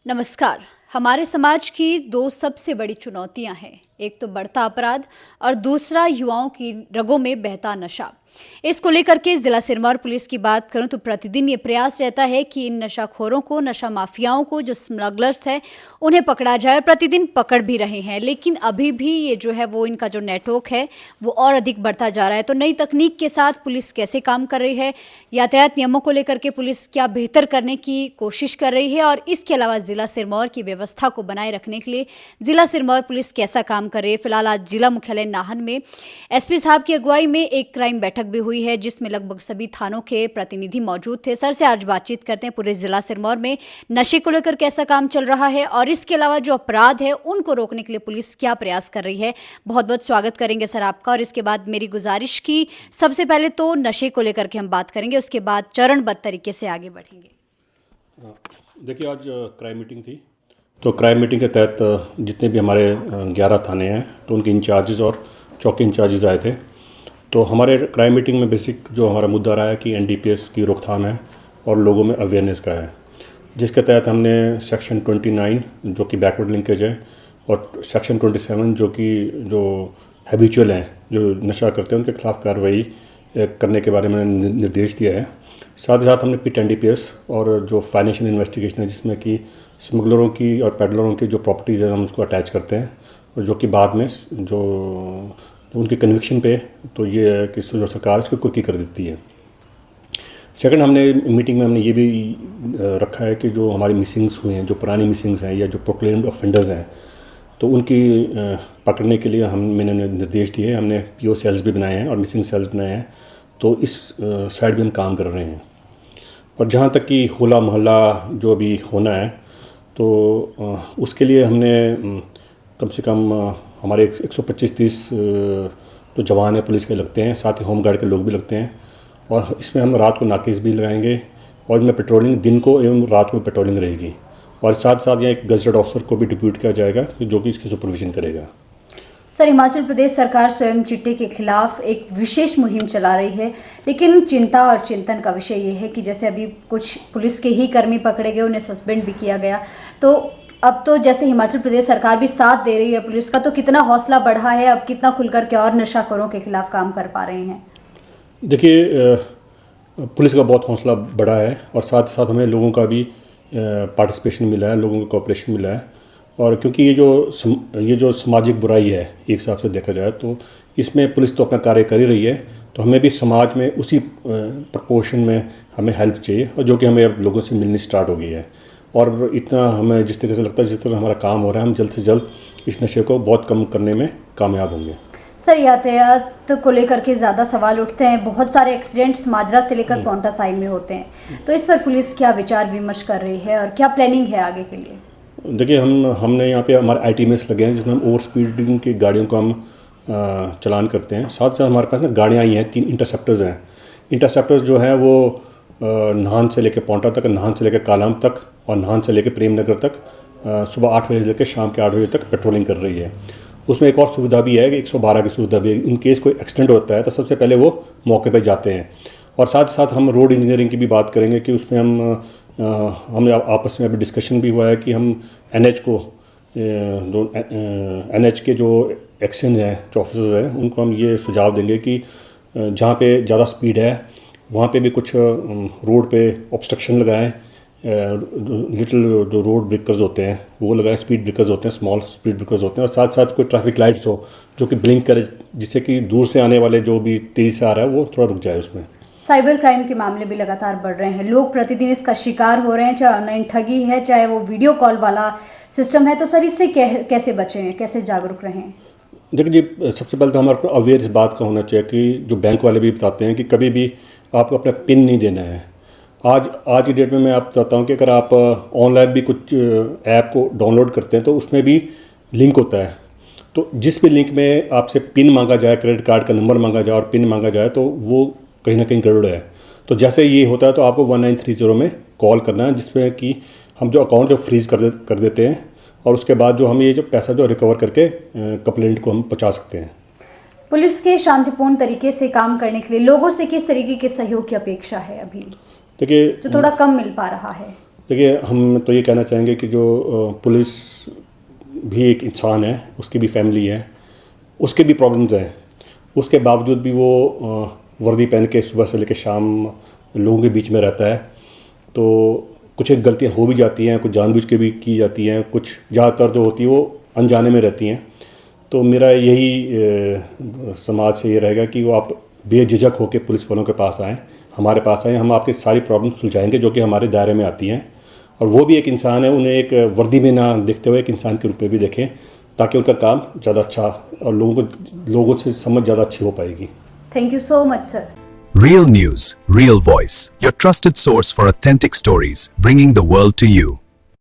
नमस्कार। हमारे समाज की दो सबसे बड़ी चुनौतियां हैं, एक तो बढ़ता अपराध और दूसरा युवाओं की रगों में बहता नशा। इसको लेकर के जिला सिरमौर पुलिस की बात करूं तो प्रतिदिन ये प्रयास रहता है कि इन नशाखोरों को, नशा माफियाओं को, जो स्मगलर्स हैं, उन्हें पकड़ा जाए और प्रतिदिन पकड़ भी रहे हैं। लेकिन अभी भी ये जो है वो इनका जो नेटवर्क है वो और अधिक बढ़ता जा रहा है। तो नई तकनीक के साथ पुलिस कैसे काम कर रही है, यातायात नियमों को लेकर के पुलिस क्या बेहतर करने की कोशिश कर रही है और इसके अलावा जिला सिरमौर की व्यवस्था को बनाए रखने के लिए जिला सिरमौर पुलिस कैसा काम कर रही है। फिलहाल आज जिला मुख्यालय नाहन में एसपी साहब की अगुवाई में एक क्राइम बैठक भी हुई है, जिसमें लगभग सभी थानों के प्रतिनिधि मौजूद थे। सर से आज बातचीत करते हैं पूरे जिला सिरमौर में नशे को लेकर कैसा काम चल रहा है और इसके अलावा जो अपराध है उनको रोकने के लिए पुलिस क्या प्रयास कर रही है। बहुत बहुत स्वागत करेंगे सर आपका। और इसके बाद मेरी गुजारिश की सबसे पहले तो नशे को लेकर के हम बात करेंगे, उसके बाद चरणबद्ध तरीके से आगे बढ़ेंगे। देखिए, आज क्राइम मीटिंग थी, तो क्राइम मीटिंग के तहत जितने भी हमारे 11 थाने हैं तो उनके इंचार्जेस और चौकी इंचार्जेस आए थे। तो हमारे क्राइम मीटिंग में बेसिक जो हमारा मुद्दा रहा है कि एनडीपीएस की रोकथाम है और लोगों में अवेयरनेस का है, जिसके तहत हमने सेक्शन 29 जो कि बैकवर्ड लिंकेज है और सेक्शन 27 जो हैबिचुअल हैं, जो नशा करते हैं, उनके खिलाफ कार्रवाई करने के बारे में निर्देश दिया है। साथ ही साथ हमने पिट एनडीपीएस और जो फाइनेंशियल इन्वेस्टिगेशन है, जिसमें कि स्मगलरों की और पेडलरों की जो प्रॉपर्टीज़ है हम उसको अटैच करते हैं और जो कि बाद में जो उनके कन्विक्शन पे तो ये है कि जो सरकार इसको कुर्की कर देती है। सेकंड, हमने मीटिंग में हमने ये भी रखा है कि जो हमारी मिसिंग्स हुए हैं, जो पुरानी मिसिंग्स हैं या जो प्रोक्लेम्ड ऑफेंडर्स हैं, तो उनकी पकड़ने के लिए मैंने निर्देश दिए। हमने पीओ सेल्स भी बनाए हैं और मिसिंग सेल्स बनाए हैं, तो इस साइड भी हम काम कर रहे हैं। और जहाँ तक कि होला मोहल्ला जो अभी होना है, तो उसके लिए हमने कम से कम हमारे 125-30 जो जवान है पुलिस के लगते हैं, साथ ही होमगार्ड के लोग भी लगते हैं। और इसमें हम रात को नाकेस भी लगाएंगे और इनमें पेट्रोलिंग दिन को एवं रात में पेट्रोलिंग रहेगी। और साथ साथ यहाँ एक गजटेड ऑफिसर को भी डिप्यूट किया जाएगा जो कि इसकी सुपरविजन करेगा। सर, हिमाचल प्रदेश सरकार स्वयं चिट्टे के खिलाफ एक विशेष मुहिम चला रही है, लेकिन चिंता और चिंतन का विषय ये है कि जैसे अभी कुछ पुलिस के ही कर्मी पकड़े गए, उन्हें सस्पेंड भी किया गया। तो अब तो जैसे हिमाचल प्रदेश सरकार भी साथ दे रही है पुलिस का, तो कितना हौसला बढ़ा है, अब कितना खुलकर के और नशाखोरों के खिलाफ काम कर पा रहे हैं? देखिए, पुलिस का बहुत हौसला बढ़ा है और साथ ही साथ हमें लोगों का भी पार्टिसिपेशन मिला है, लोगों का कोऑपरेशन मिला है। और क्योंकि ये जो सामाजिक बुराई है, एक हिसाब से देखा जाए तो इसमें पुलिस तो अपना कार्य कर ही रही है, तो हमें भी समाज में उसी प्रपोर्शन में हमें हेल्प चाहिए, और जो कि हमें अब लोगों से मिलनी स्टार्ट हो गई है। और इतना हमें जिस तरीके से लगता है, जिस तरह हमारा काम हो रहा है, हम जल्द से जल्द इस नशे को बहुत कम करने में कामयाब होंगे। सर, यातायात को लेकर के ज़्यादा सवाल उठते हैं, बहुत सारे एक्सीडेंट्स माजरा से लेकर पौंटा साइड में होते हैं, तो इस पर पुलिस क्या विचार विमर्श कर रही है और क्या प्लानिंग है आगे के लिए? देखिए, हमने यहाँ पे हमारे ITMS लगे हैं, जिसमें हम ओवर स्पीडिंग की गाड़ियों को हम चलान करते हैं। साथ साथ हमारे पास ना गाड़ियाँ आई हैं, 3 इंटरसेप्टर्स हैं। इंटरसेप्टर्स जो हैं वो नाहन से लेकर पौंटा तक, नाहन से लेकर कालाम तक और नाहन से लेकर प्रेम नगर तक सुबह 8 बजे से लेकर शाम के 8 बजे तक पेट्रोलिंग कर रही है। उसमें एक और सुविधा भी है कि 112 की सुविधा भी है। इन केस कोई एक्सीडेंट होता है तो सबसे पहले वो मौके पर जाते हैं। और साथ साथ हम रोड इंजीनियरिंग की भी बात करेंगे कि उसमें हम आपस में अभी डिस्कशन भी हुआ है कि हम NH के जो एक्शन हैं, जो ऑफिसर्स हैं, उनको हम ये सुझाव देंगे कि जहाँ पे ज़्यादा स्पीड है वहाँ पे भी कुछ रोड पे ऑब्स्ट्रक्शन लगाएं, लिटिल जो रोड ब्रेकर्स होते हैं वो लगाएं, स्पीड ब्रेकर्स होते हैं, स्मॉल स्पीड ब्रेकर्स होते हैं। और साथ साथ कोई ट्रैफिक लाइट्स हो जो कि ब्लिंक करे, जिससे कि दूर से आने वाले जो भी तेज़ी से आ रहा है वो थोड़ा रुक जाए उसमें। साइबर क्राइम के मामले भी लगातार बढ़ रहे हैं, लोग प्रतिदिन इसका शिकार हो रहे हैं, चाहे ऑनलाइन ठगी है, चाहे वो वीडियो कॉल वाला सिस्टम है। तो सर, इससे कैसे बचें, कैसे जागरूक रहें? देखिए जी, सबसे पहले तो हमारे को अवेयर इस बात का होना चाहिए कि जो बैंक वाले भी बताते हैं कि कभी भी आपको अपना पिन नहीं देना है। आज की डेट में मैं आप बताता हूँ कि अगर आप ऑनलाइन भी कुछ ऐप को डाउनलोड करते हैं तो उसमें भी लिंक होता है, तो जिस भी लिंक में आपसे पिन मांगा जाए, क्रेडिट कार्ड का नंबर मांगा जाए और पिन मांगा जाए, तो वो कहीं ना कहीं गड़बड़ है। तो जैसे ये होता है तो आपको 1930 में कॉल करना है, जिसमें कि हम जो अकाउंट जो फ्रीज़ कर देते हैं और उसके बाद जो हम ये जो पैसा जो रिकवर करके कंप्लेंट को हम पहुँचा सकते हैं। पुलिस के शांतिपूर्ण तरीके से काम करने के लिए लोगों से किस तरीके के सहयोग की अपेक्षा है अभी, देखिए, जो थोड़ा कम मिल पा रहा है? देखिए, हम तो ये कहना चाहेंगे कि जो पुलिस भी एक इंसान है, उसकी भी फैमिली है, उसके भी प्रॉब्लम्स हैं। उसके बावजूद भी वो वर्दी पहन के सुबह से लेकर शाम लोगों के बीच में रहता है। तो कुछ एक गलतियाँ हो भी जाती हैं, कुछ जानबूझ के भी की जाती हैं, कुछ ज़्यादातर जो होती है वो अनजाने में रहती हैं। तो मेरा यही समाज से ये रहेगा कि वो आप बेझिझक होकर पुलिस वालों के पास आएँ, हमारे पास आएँ, हम आपकी सारी प्रॉब्लम सुलझाएंगे जो कि हमारे दायरे में आती हैं। और वो भी एक इंसान है, उन्हें एक वर्दी में ना देखते हुए एक इंसान के रूप में भी देखें, ताकि उनका काम ज़्यादा अच्छा और लोगों से समझ ज़्यादा अच्छी हो पाएगी। Thank you so much sir. Real news, real voice. Your trusted source for authentic stories, bringing the world to you.